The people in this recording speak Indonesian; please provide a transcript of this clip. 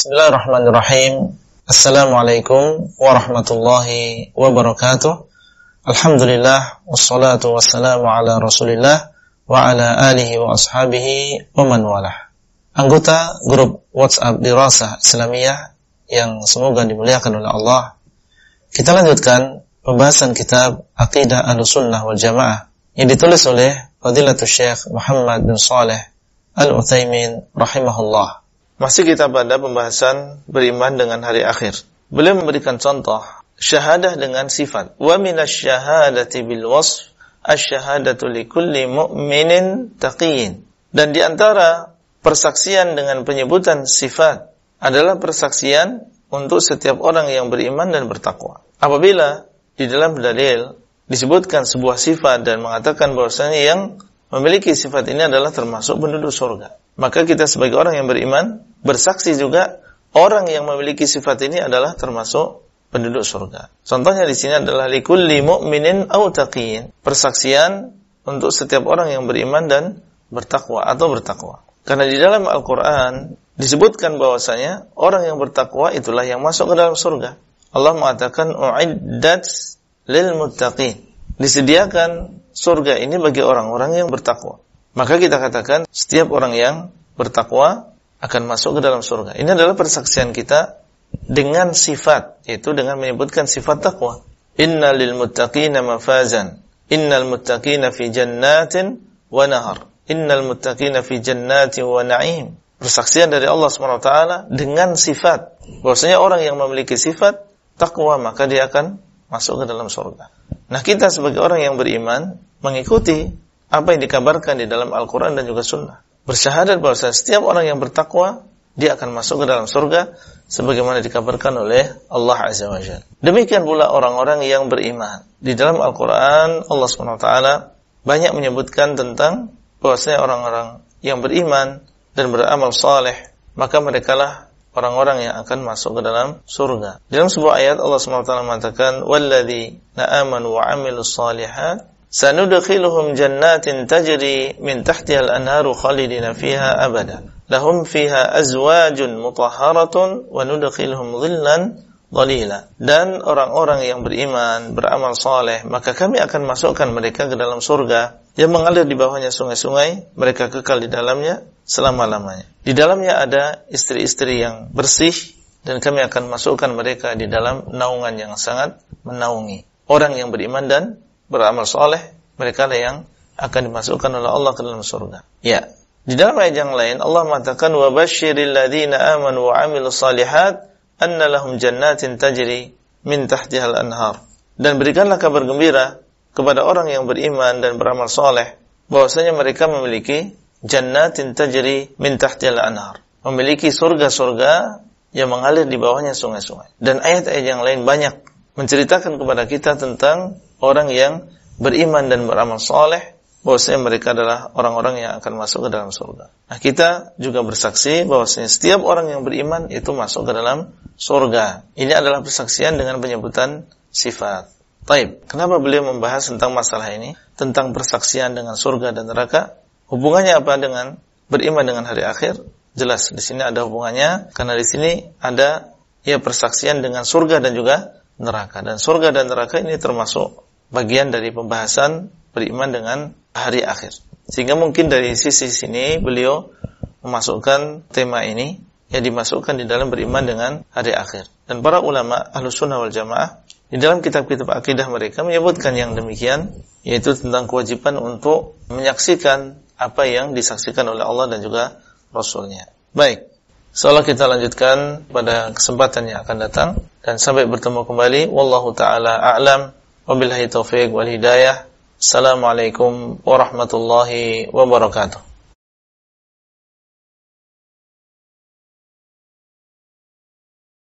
Bismillahirrahmanirrahim. Assalamualaikum warahmatullahi wabarakatuh. Alhamdulillah, wassalatu wassalamu ala Rasulillah wa ala alihi wa ashabihi wa man walah. Anggota grup WhatsApp Dirasah Islamiyah yang semoga dimuliakan oleh Allah, kita lanjutkan pembahasan kitab Aqidah Ahlussunnah wal Jamaah yang ditulis oleh Fadilatul Syekh Muhammad bin Shalih Al-Utsaimin rahimahullah. Masih kita pada pembahasan beriman dengan hari akhir. Beliau memberikan contoh syahadah dengan sifat. Wa minasyahadati bil wasf asyhadatu likulli mu'minin taqiyyin. Dan di antara persaksian dengan penyebutan sifat adalah persaksian untuk setiap orang yang beriman dan bertakwa. Apabila di dalam dalil disebutkan sebuah sifat dan mengatakan bahwasanya yang memiliki sifat ini adalah termasuk penduduk surga, maka kita sebagai orang yang beriman bersaksi juga orang yang memiliki sifat ini adalah termasuk penduduk surga. Contohnya di sini adalah likulli mu'minin aw taqiyyin, persaksian untuk setiap orang yang beriman dan bertakwa atau bertakwa. Karena di dalam Al-Qur'an disebutkan bahwasanya orang yang bertakwa itulah yang masuk ke dalam surga. Allah mengatakan u'iddat lil muttaqin, disediakan surga ini bagi orang-orang yang bertakwa. Maka kita katakan setiap orang yang bertakwa akan masuk ke dalam surga. Ini adalah persaksian kita dengan sifat, yaitu dengan menyebutkan sifat takwa. Innal lil muttaqina mafazan, innal muttaqina fi jannatin wa nahar, innal muttaqina fi jannatin wa na'im. Persaksian dari Allah SWT dengan sifat, bahwasanya orang yang memiliki sifat takwa maka dia akan masuk ke dalam surga. Nah, kita sebagai orang yang beriman mengikuti apa yang dikabarkan di dalam Al-Quran dan juga Sunnah. Bersyahadat bahwa setiap orang yang bertakwa dia akan masuk ke dalam surga sebagaimana dikabarkan oleh Allah Azza wa Jalla. Demikian pula orang-orang yang beriman. Di dalam Al-Quran Allah SWT banyak menyebutkan tentang bahwasanya orang-orang yang beriman dan beramal saleh, maka merekalah orang-orang yang akan masuk ke dalam surga. Dalam sebuah ayat Allah SWT mengatakan walladzina amanu wa 'amilus shalihat sanudkhiluhum jannatin tajri min tahtiha al-anharu khalidina fiha abada lahum fiha azwajun mutahharatun wa nudkhiluhum dhillan dhalila. Dan orang-orang yang beriman beramal saleh maka kami akan masukkan mereka ke dalam surga yang mengalir di bawahnya sungai-sungai, mereka kekal di dalamnya selama-lamanya. Di dalamnya ada istri-istri yang bersih dan kami akan masukkan mereka di dalam naungan yang sangat menaungi. Orang yang beriman dan beramal soleh, mereka lah yang akan dimasukkan oleh Allah ke dalam surga. Ya, di dalam ayat yang lain Allah mengatakan wa basyiril ladzina amanu wa 'amilus shalihat anna lahum jannatin tajri min tahtihal anhar. Dan berikanlah kabar gembira kepada orang yang beriman dan beramal soleh bahwasanya mereka memiliki jannatin tajri min tahtihal anhar, memiliki surga-surga yang mengalir di bawahnya sungai-sungai. Dan ayat-ayat yang lain banyak menceritakan kepada kita tentang orang yang beriman dan beramal saleh, bahwasanya mereka adalah orang-orang yang akan masuk ke dalam surga. Nah, kita juga bersaksi bahwasanya setiap orang yang beriman itu masuk ke dalam surga. Ini adalah persaksian dengan penyebutan sifat. Taib, kenapa beliau membahas tentang masalah ini, tentang persaksian dengan surga dan neraka? Hubungannya apa dengan beriman dengan hari akhir? Jelas di sini ada hubungannya, karena di sini ada persaksian dengan surga dan juga neraka. Dan surga dan neraka ini termasuk bagian dari pembahasan beriman dengan hari akhir. Sehingga mungkin dari sisi sini beliau memasukkan tema ini yang dimasukkan di dalam beriman dengan hari akhir. Dan para ulama Ahlussunnah wal Jamaah di dalam kitab-kitab akidah mereka menyebutkan yang demikian, yaitu tentang kewajiban untuk menyaksikan apa yang disaksikan oleh Allah dan juga Rasulnya. Baik, insyaallah kita lanjutkan pada kesempatan yang akan datang. Dan sampai bertemu kembali. Wallahu ta'ala a'lam. Wabillahi taufiq wal hidayah. Assalamualaikum warahmatullahi wabarakatuh.